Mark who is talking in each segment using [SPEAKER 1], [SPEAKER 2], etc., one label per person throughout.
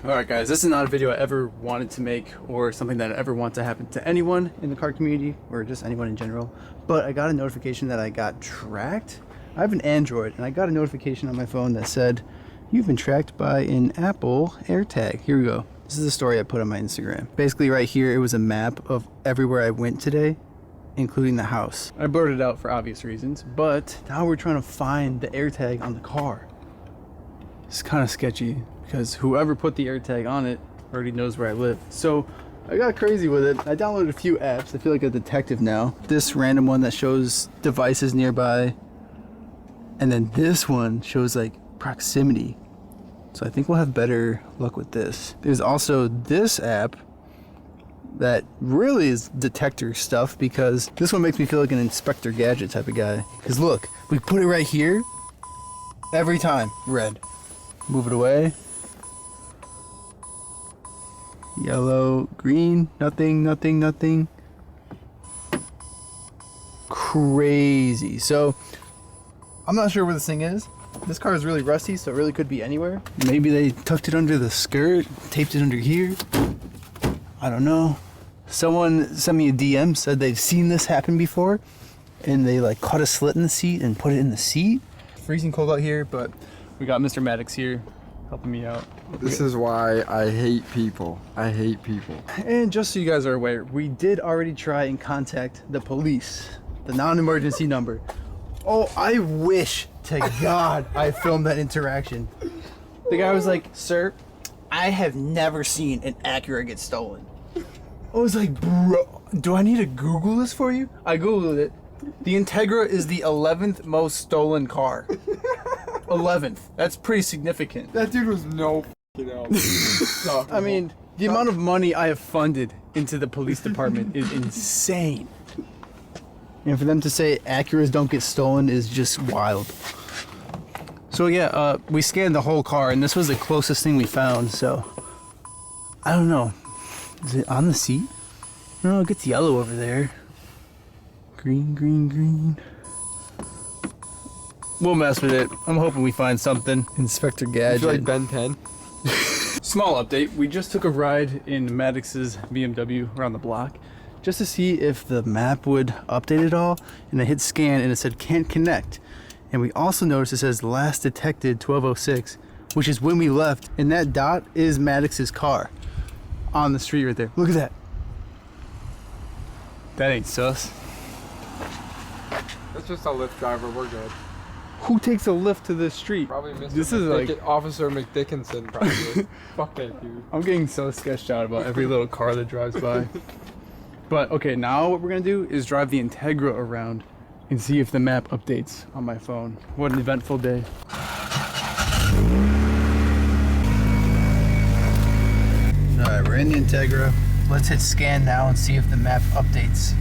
[SPEAKER 1] Alright guys, this is not a video I ever wanted to make or something that I ever want to happen to anyone in the car community or just anyone in general, but I got a notification that I got tracked. I have an Android and I got a notification on my phone that said, "You've been tracked by an Apple AirTag." Here we go. This is the story I put on my Instagram. Basically right here, it was a map of everywhere I went today, including the house. I blurred it out for obvious reasons, but now we're trying to find the AirTag on the car. It's kind of sketchy because whoever put the AirTag on it already knows where I live. So I got crazy with it. I downloaded a few apps. I feel like a detective now. This random one that shows devices nearby, and then this one shows like proximity. So I think we'll have better luck with this. There's also this app that really is detector stuff, because this one makes me feel like an Inspector Gadget type of guy. Because look, we put it right here, every time, red. Move it away. Yellow, green, nothing, nothing, nothing. Crazy. So, I'm not sure where this thing is. This car is really rusty, so it really could be anywhere. Maybe they tucked it under the skirt, taped it under here. I don't know. Someone sent me a DM, said they've seen this happen before, and they like cut a slit in the seat and put it in the seat. Freezing cold out here, but we got Mr. Maddox here helping me out.
[SPEAKER 2] This is why I hate people. I hate people.
[SPEAKER 1] And just so you guys are aware, we did already try and contact the police, the non-emergency number. Oh, I wish to God I filmed that interaction. The guy was like, "Sir, I have never seen an Acura get stolen." I was like, "Bro, do I need to Google this for you?" I Googled it. The Integra is the 11th most stolen car. 11th. That's pretty significant.
[SPEAKER 2] That dude was no f***ing help.
[SPEAKER 1] I mean, the amount of money I have funded into the police department is insane. And for them to say Acuras don't get stolen is just wild. So yeah, we scanned the whole car, and this was the closest thing we found, so I don't know. Is it on the seat? No, it gets yellow over there. Green, green, green. We'll mess with it. I'm hoping we find something. Inspector Gadget.
[SPEAKER 2] You feel like Ben 10?
[SPEAKER 1] Small update. We just took a ride in Maddox's BMW around the block just to see if the map would update it all. And I hit scan and it said can't connect. And we also noticed it says last detected 1206, which is when we left. And that dot is Maddox's car on the street right there. Look at that. That ain't sus.
[SPEAKER 2] That's just a Lyft driver. We're good.
[SPEAKER 1] Who takes a lift to the street?
[SPEAKER 2] Probably Mr.
[SPEAKER 1] This is like
[SPEAKER 2] Officer McDickinson, probably. Fuck that dude.
[SPEAKER 1] I'm getting so sketched out about every little car that drives by. But okay, now what we're gonna do is drive the Integra around and see if the map updates on my phone. What an eventful day. Alright, we're in the Integra. Let's hit scan now and see if the map updates.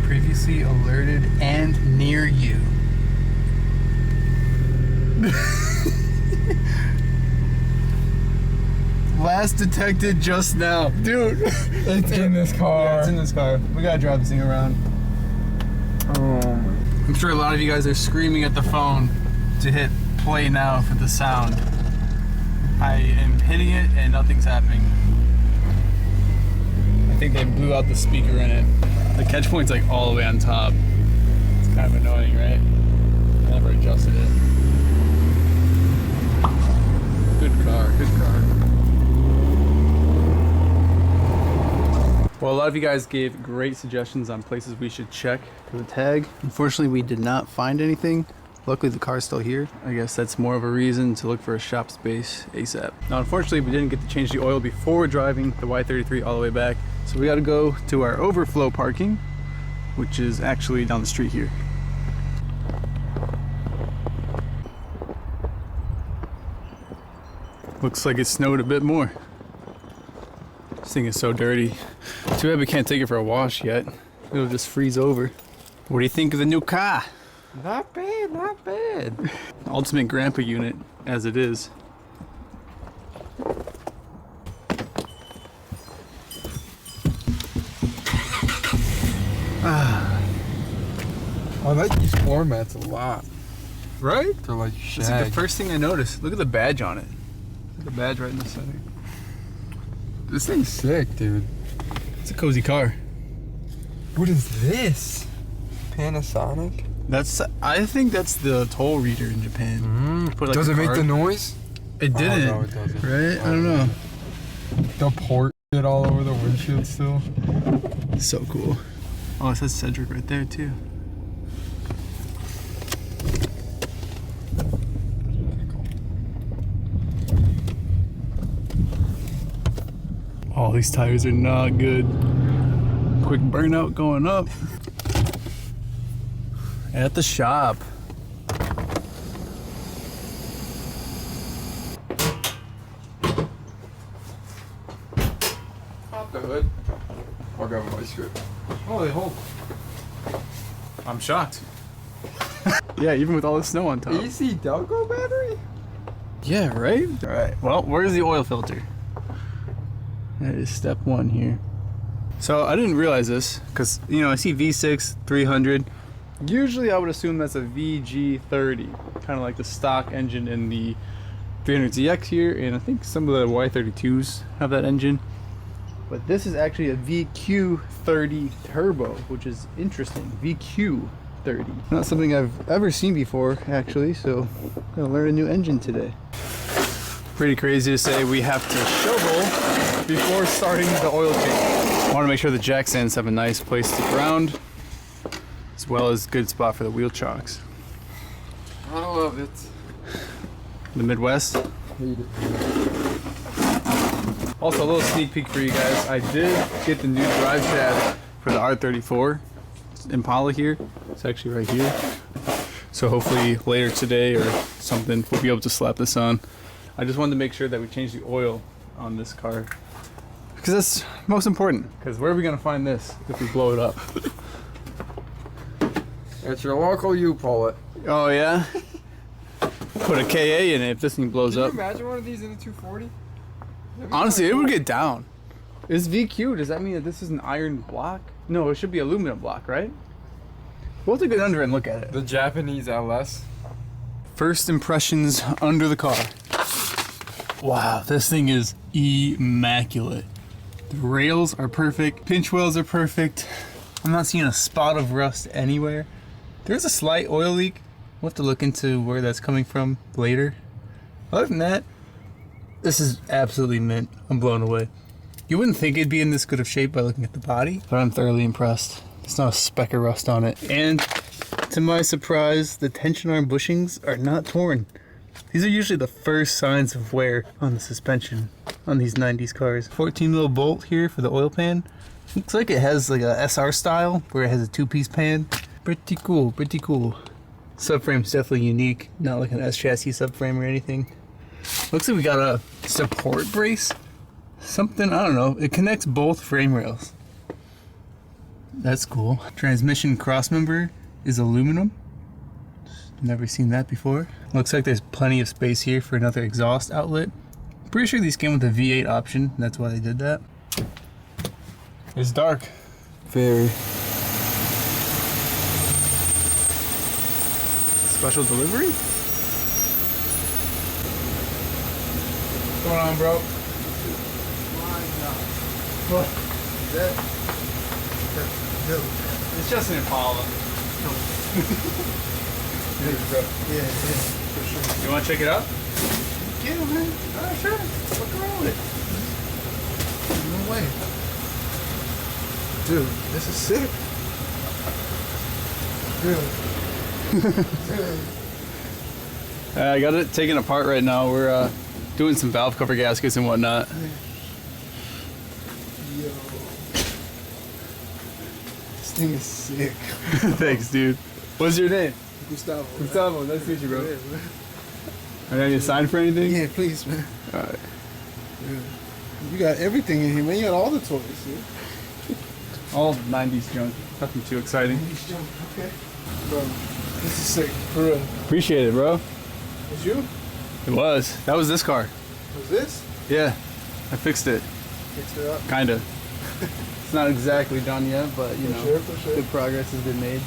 [SPEAKER 1] Previously alerted and near you. Last detected just now. Dude,
[SPEAKER 2] It's in this car.
[SPEAKER 1] yeah, it's in this car. We gotta drive this thing around. I'm sure a lot of you guys are screaming at the phone to hit play now for the sound. I am hitting it and nothing's happening. I think they blew out the speaker in it. The catch point's like all the way on top. It's kind of annoying, right? I never adjusted it. Good car, good car. Well, a lot of you guys gave great suggestions on places we should check for the tag. Unfortunately, we did not find anything. Luckily, the car's still here. I guess that's more of a reason to look for a shop space ASAP. Now, unfortunately, we didn't get to change the oil before driving the Y33 all the way back. So we got to go to our overflow parking, which is actually down the street here. Looks like it snowed a bit more. This thing is so dirty. Too bad we can't take it for a wash yet. It'll just freeze over. What do you think of the new car?
[SPEAKER 2] Not bad, not bad.
[SPEAKER 1] Ultimate grandpa unit, as it is.
[SPEAKER 2] I like these floor mats a lot.
[SPEAKER 1] Right?
[SPEAKER 2] They're like
[SPEAKER 1] It's like the
[SPEAKER 2] shag.
[SPEAKER 1] first thing I noticed. Look at the badge on it. Look at
[SPEAKER 2] The badge right in the center. This thing's sick, dude.
[SPEAKER 1] It's a cozy car.
[SPEAKER 2] What is this? Panasonic?
[SPEAKER 1] I think that's the toll reader in Japan. Put, like,
[SPEAKER 2] Does
[SPEAKER 1] a
[SPEAKER 2] it make
[SPEAKER 1] card.
[SPEAKER 2] the noise?
[SPEAKER 1] It didn't.
[SPEAKER 2] Oh, no, it doesn't.
[SPEAKER 1] Right? I don't know.
[SPEAKER 2] The port shit all over the windshield still.
[SPEAKER 1] So cool. Oh, it says Cedric right there too. Oh, these tires are not good. Quick burnout going up. At the shop.
[SPEAKER 2] Pop the hood. I'll grab a ice cream.
[SPEAKER 1] Holy hold. I'm shocked. Yeah, even with all the snow on top.
[SPEAKER 2] AC Delco battery?
[SPEAKER 1] Yeah, right? Alright, well, where's the oil filter? That is step one here. So I didn't realize this, because, you know, I see V6 300. Usually I would assume that's a VG30, kind of like the stock engine in the 300ZX here, and I think some of the Y32s have that engine. But this is actually a VQ30 turbo, which is interesting. VQ30. Not something I've ever seen before, actually, so I'm gonna learn a new engine today. Pretty crazy to say we have to shovel before starting the oil change. I want to make sure the jack stands have a nice place to ground, as well as good spot for the wheel chocks.
[SPEAKER 2] I love it.
[SPEAKER 1] The Midwest.
[SPEAKER 2] Hate it.
[SPEAKER 1] Also, a little sneak peek for you guys. I did get the new drive shaft for the R34 Impala here. It's actually right here. So hopefully later today or something, we'll be able to slap this on. I just wanted to make sure that we change the oil on this car, because that's most important. Because where are we gonna find this if we blow it up?
[SPEAKER 2] It's your local U-Pull it.
[SPEAKER 1] Oh yeah? Put a KA in it if this thing blows
[SPEAKER 2] Can
[SPEAKER 1] up.
[SPEAKER 2] you imagine one of these in a 240?
[SPEAKER 1] Honestly, it would get down. It's VQ. Does that mean that this is an iron block? No, it should be aluminum block, right? We'll take it under and look at it.
[SPEAKER 2] The Japanese LS.
[SPEAKER 1] First impressions under the car. Wow, this thing is immaculate. The rails are perfect. Pinch wells are perfect. I'm not seeing a spot of rust anywhere. There's a slight oil leak. We'll have to look into where that's coming from later. Other than that, this is absolutely mint. I'm blown away. You wouldn't think it'd be in this good of shape by looking at the body, but I'm thoroughly impressed. There's not a speck of rust on it. And to my surprise, the tension arm bushings are not torn. These are usually the first signs of wear on the suspension on these 90s cars. 14 mil bolt here for the oil pan. Looks like it has like a SR style where it has a two-piece pan. Pretty cool, pretty cool. Subframe's definitely unique, not like an S chassis subframe or anything. Looks like we got a support brace. Something, I don't know. It connects both frame rails. That's cool. Transmission crossmember is aluminum. Never seen that before. Looks like there's plenty of space here for another exhaust outlet. Pretty sure these came with a V8 option. That's why they did that. It's dark.
[SPEAKER 2] Very.
[SPEAKER 1] Special delivery? What's going on, bro? What? It's just an Impala.
[SPEAKER 3] Yeah, for sure.
[SPEAKER 1] You want to check it out?
[SPEAKER 3] Yeah, man.
[SPEAKER 1] Alright, sure. What's wrong with
[SPEAKER 3] No way. Dude, this is sick. Really.
[SPEAKER 1] I got it taken apart right now. We're doing some valve cover gaskets and whatnot.
[SPEAKER 3] Yo. This thing is sick.
[SPEAKER 1] Thanks, dude. What's your name?
[SPEAKER 3] Gustavo.
[SPEAKER 1] Gustavo. Nice to meet you, bro.
[SPEAKER 3] Yeah, man.
[SPEAKER 1] Are you need to sign for anything?
[SPEAKER 3] Yeah, please, man.
[SPEAKER 1] Alright.
[SPEAKER 3] Yeah. You got everything in here, man. You got all the toys, dude.
[SPEAKER 1] All 90s junk. Nothing too exciting.
[SPEAKER 3] Okay. Bro, this is sick. For real.
[SPEAKER 1] Appreciate it, bro.
[SPEAKER 3] Was you?
[SPEAKER 1] It was. That was this car.
[SPEAKER 3] Was this?
[SPEAKER 1] Yeah. I fixed it.
[SPEAKER 3] Fixed it up.
[SPEAKER 1] Kinda. It's not exactly done yet, but you know,
[SPEAKER 3] For sure.
[SPEAKER 1] good progress has been made.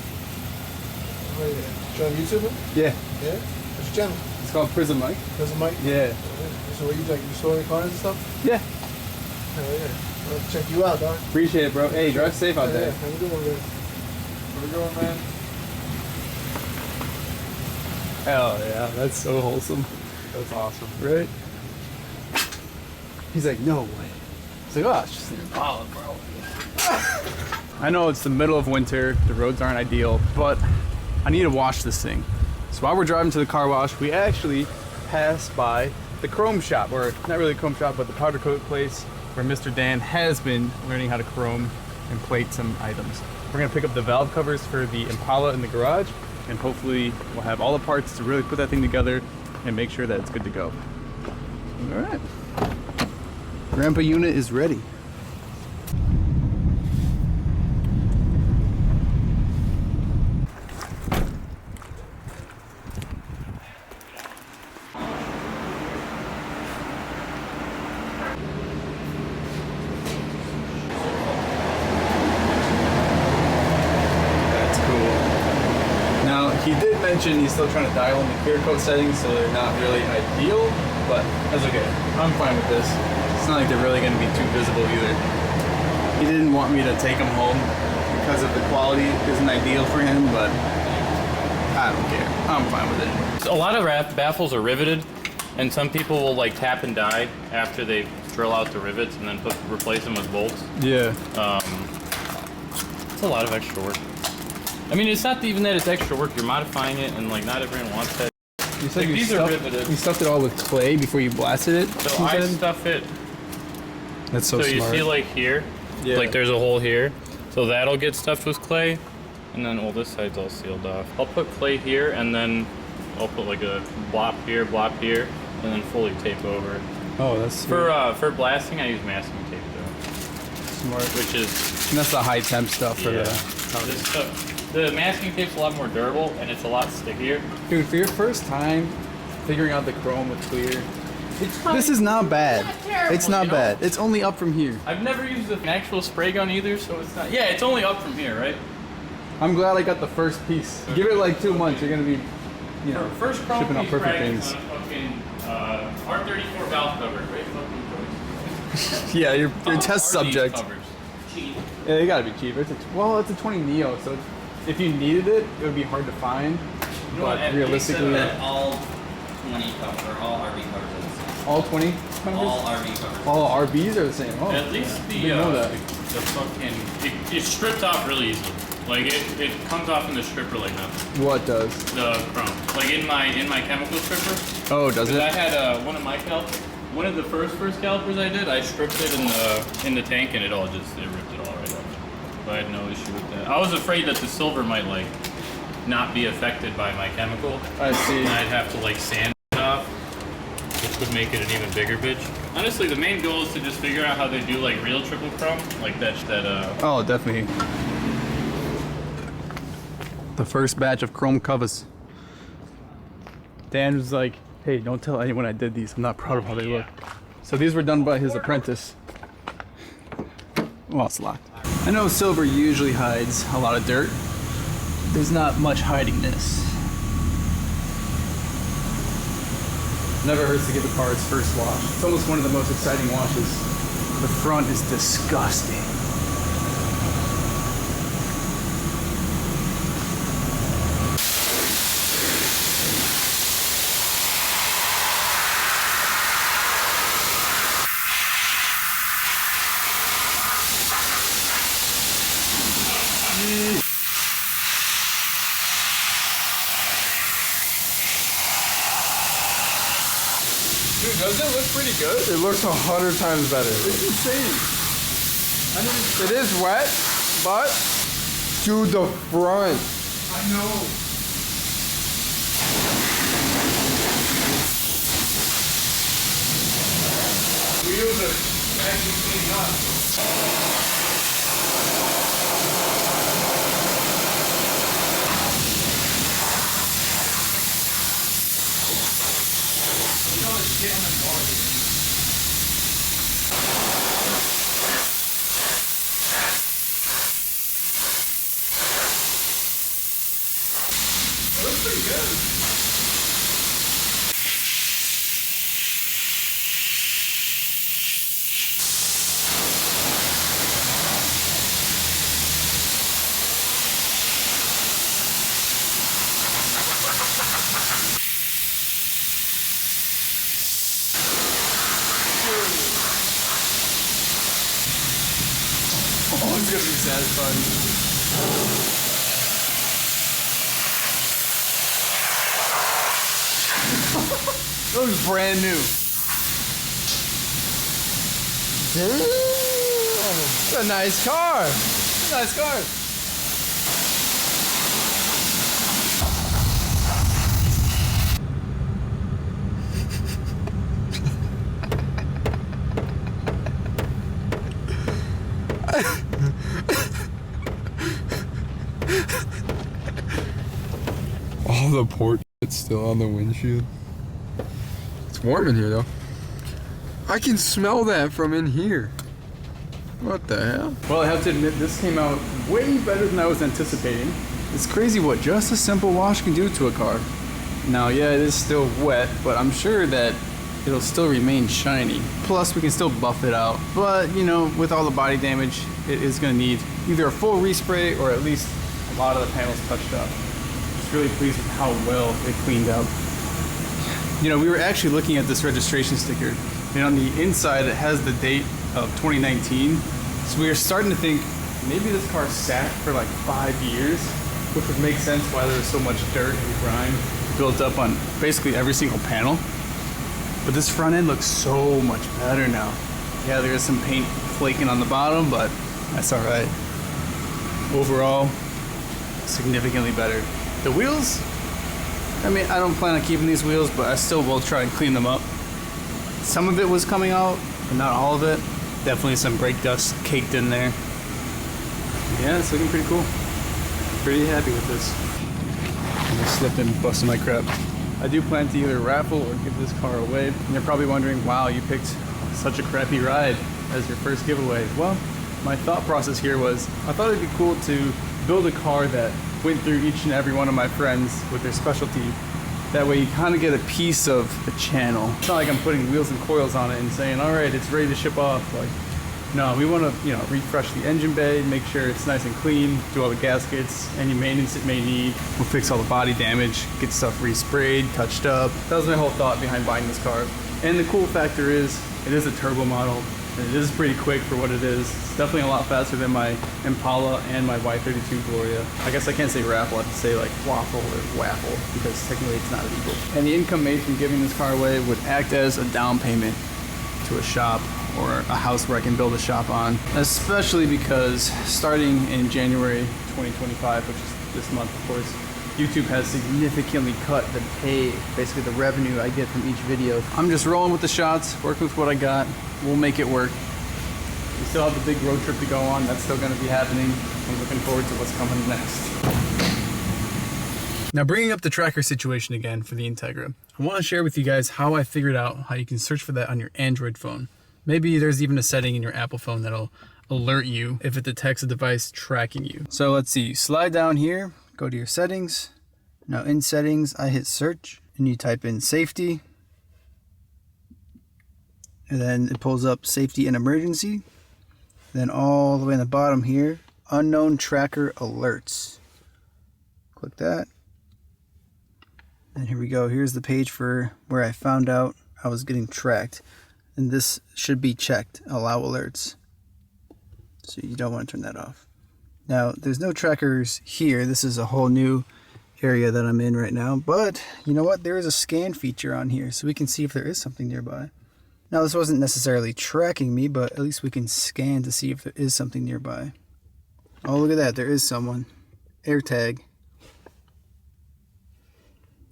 [SPEAKER 3] Oh, yeah. You on YouTube? Man?
[SPEAKER 1] Yeah.
[SPEAKER 3] Yeah? What's your channel?
[SPEAKER 1] It's called Prism Mike.
[SPEAKER 3] Prism Mike?
[SPEAKER 1] Yeah.
[SPEAKER 3] So what you like? You store any cars and stuff?
[SPEAKER 1] Yeah.
[SPEAKER 3] Hell yeah. I'll check you out, dog.
[SPEAKER 1] Appreciate it, bro. Hey, drive safe out there.
[SPEAKER 3] Yeah, how you doing, man? Where we going, man?
[SPEAKER 1] Hell yeah, that's so wholesome.
[SPEAKER 3] That's awesome.
[SPEAKER 1] Right? He's like, no way. He's like, oh, it's just an Impala, bro. I know it's the middle of winter, the roads aren't ideal, but I need to wash this thing. So while we're driving to the car wash, we actually passed by the chrome shop, or not really a chrome shop, but the powder coat place where Mr. Dan has been learning how to chrome and plate some items. We're gonna pick up the valve covers for the Impala in the garage, and hopefully we'll have all the parts to really put that thing together and make sure that it's good to go. All right. Grandpa unit is ready. He did mention he's still trying to dial in the clear coat settings, so they're not really ideal, but that's okay. I'm fine with this. It's not like they're really going to be too visible either. He didn't want me to take him home because of the quality isn't ideal for him, but I don't care. I'm fine with it.
[SPEAKER 4] A lot of baffles are riveted, and some people will like tap and die after they drill out the rivets and then replace them with bolts.
[SPEAKER 1] Yeah.
[SPEAKER 4] It's a lot of extra work. I mean, it's not even that it's extra work. You're modifying it, and like not everyone wants that.
[SPEAKER 1] You said
[SPEAKER 4] like, these are riveted.
[SPEAKER 1] You stuffed it all with clay before you blasted it?
[SPEAKER 4] So I stuff it.
[SPEAKER 1] That's so smart.
[SPEAKER 4] You see like here, like there's a hole here. So that'll get stuffed with clay, and then, well, this side's all sealed off. I'll put clay here, and then I'll put like a blop here, and then fully tape over.
[SPEAKER 1] Oh, that's smart.
[SPEAKER 4] For blasting, I use masking tape though.
[SPEAKER 1] Smart.
[SPEAKER 4] Which is...
[SPEAKER 1] And that's the high temp stuff for
[SPEAKER 4] this stuff. The masking tape's a lot more durable, and it's a lot stickier.
[SPEAKER 1] Dude, for your first time figuring out the chrome with clear,
[SPEAKER 4] This
[SPEAKER 1] This is not bad.
[SPEAKER 4] It's not terrible,
[SPEAKER 1] It's not
[SPEAKER 4] you know?
[SPEAKER 1] bad. It's only up from here.
[SPEAKER 4] I've never used an actual spray gun either, so it's not... Yeah, it's only up from here, right?
[SPEAKER 1] I'm glad I got the first piece. Give it like 2 months, you're gonna be, you know,
[SPEAKER 4] First chrome
[SPEAKER 1] shipping out
[SPEAKER 4] piece
[SPEAKER 1] perfect
[SPEAKER 4] frag
[SPEAKER 1] things.
[SPEAKER 4] is on a fucking R34 valve cover. Great fucking choice.
[SPEAKER 1] Yeah, your test
[SPEAKER 4] Are these
[SPEAKER 1] subject.
[SPEAKER 4] covers cheap?
[SPEAKER 1] Yeah, they gotta be cheaper. It's a 20 Neo, so if you needed it, it would be hard to find.
[SPEAKER 4] You know what,
[SPEAKER 1] But realistically,
[SPEAKER 5] all 20 covers, or all RV covers are the same.
[SPEAKER 1] all 20
[SPEAKER 5] All
[SPEAKER 1] covers?
[SPEAKER 5] RV covers.
[SPEAKER 1] All RVs are the same. Oh,
[SPEAKER 4] At least the
[SPEAKER 1] didn't know that.
[SPEAKER 4] fucking it strips off really easily. Like it comes off in the stripper like nothing.
[SPEAKER 1] What does?
[SPEAKER 4] The chrome. Like in my chemical stripper.
[SPEAKER 1] Oh, does
[SPEAKER 4] Because
[SPEAKER 1] it?
[SPEAKER 4] I had one of the first calipers I did, I stripped it in the tank and it ripped it all right off. So I had no issue with that. I was afraid that the silver might like not be affected by my chemical.
[SPEAKER 1] I see.
[SPEAKER 4] And I'd have to like sand it off, which would make it an even bigger bitch. Honestly, the main goal is to just figure out how they do like real triple chrome, like that.
[SPEAKER 1] Oh, definitely. The first batch of chrome covers. Dan was like, hey, don't tell anyone I did these. I'm not proud of how they look. So these were done by his apprentice. Well, it's locked. I know silver usually hides a lot of dirt. There's not much hiding this. Never hurts to give a car its first wash. It's almost one of the most exciting washes. The front is disgusting. Dude, doesn't it look pretty good?
[SPEAKER 2] It looks 100 times better.
[SPEAKER 1] It's insane.
[SPEAKER 2] It is wet, but to the front.
[SPEAKER 1] I know. Wheels are actually cleaning up. is gonna be satisfying. That looks brand new.
[SPEAKER 2] Damn. It's a nice car.
[SPEAKER 1] It's a nice car.
[SPEAKER 2] All the port it's still on the windshield. It's warm in here though. I can smell that from in here. What the hell?
[SPEAKER 1] Well, I have to admit, this came out way better than I was anticipating. It's crazy what just a simple wash can do to a car. Now, yeah, it is still wet, but I'm sure that it'll still remain shiny. Plus, we can still buff it out. But, you know, with all the body damage, it is gonna need either a full respray or at least a lot of the panels touched up. Just really pleased with how well it cleaned up. You know, we were actually looking at this registration sticker, and on the inside it has the date of 2019. So we were starting to think maybe this car sat for like 5 years, which would make sense why there was so much dirt and grime built up on basically every single panel. But this front end looks so much better now. Yeah, there is some paint flaking on the bottom, but that's all right. Overall, significantly better. The wheels, I mean, I don't plan on keeping these wheels, but I still will try and clean them up. Some of it was coming out, but not all of it. Definitely some brake dust caked in there. Yeah, it's looking pretty cool. Pretty happy with this. I just slipped and busted my crap. I do plan to either raffle or give this car away. And you're probably wondering, wow, you picked such a crappy ride as your first giveaway. Well, my thought process here was, I thought it'd be cool to build a car that went through each and every one of my friends with their specialty. That way you kind of get a piece of the channel. It's not like I'm putting wheels and coils on it and saying, all right, it's ready to ship off. Like, no, we want to, you know, refresh the engine bay, make sure it's nice and clean, do all the gaskets, any maintenance it may need. We'll fix all the body damage, get stuff resprayed, touched up. That was my whole thought behind buying this car. And the cool factor is, it is a turbo model, and it is pretty quick for what it is. It's definitely a lot faster than my Impala and my Y33 Gloria. I guess I can't say raffle, I have to say like waffle or waffle, because technically it's not illegal. And the income made from giving this car away would act as a down payment to a shop or a house where I can build a shop on. Especially because starting in January 2025, which is this month of course, YouTube has significantly cut the pay, basically the revenue I get from each video. I'm just rolling with the shots, working with what I got. We'll make it work. We still have the big road trip to go on. That's still going to be happening. I'm looking forward to what's coming next. Now, bringing up the tracker situation again for the Integra, I want to share with you guys how I figured out how you can search for that on your Android phone. Maybe there's even a setting in your Apple phone that'll alert you if it detects a device tracking you. So let's see, slide down here, go to your settings. Now in settings, I hit search and you type in safety. And then it pulls up safety and emergency. Then all the way in the bottom here, unknown tracker alerts. Click that. And here we go. Here's the page for where I found out I was getting tracked. And this should be checked, allow alerts. So you don't want to turn that off. Now, there's no trackers here. This is a whole new area that I'm in right now. But you know what? There is a scan feature on here, so we can see if there is something nearby. Now, this wasn't necessarily tracking me, but at least we can scan to see if there is something nearby. Oh, look at that. There is someone. AirTag.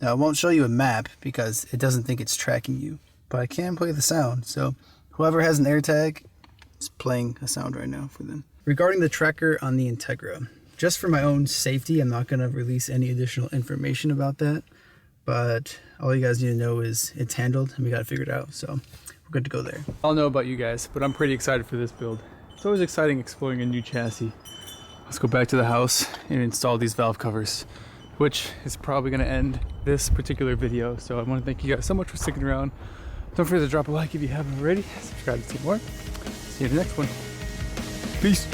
[SPEAKER 1] Now, it won't show you a map because it doesn't think it's tracking you. But I can play the sound. So whoever has an AirTag is playing a sound right now for them. Regarding the tracker on the Integra, just for my own safety, I'm not going to release any additional information about that. But all you guys need to know is it's handled and we got it figured out. So we're good to go there. I'll know about you guys, but I'm pretty excited for this build. It's always exciting exploring a new chassis. Let's go back to the house and install these valve covers, which is probably going to end this particular video. So I want to thank you guys so much for sticking around. Don't forget to drop a like if you haven't already. Subscribe to see more. See you in the next one. Peace.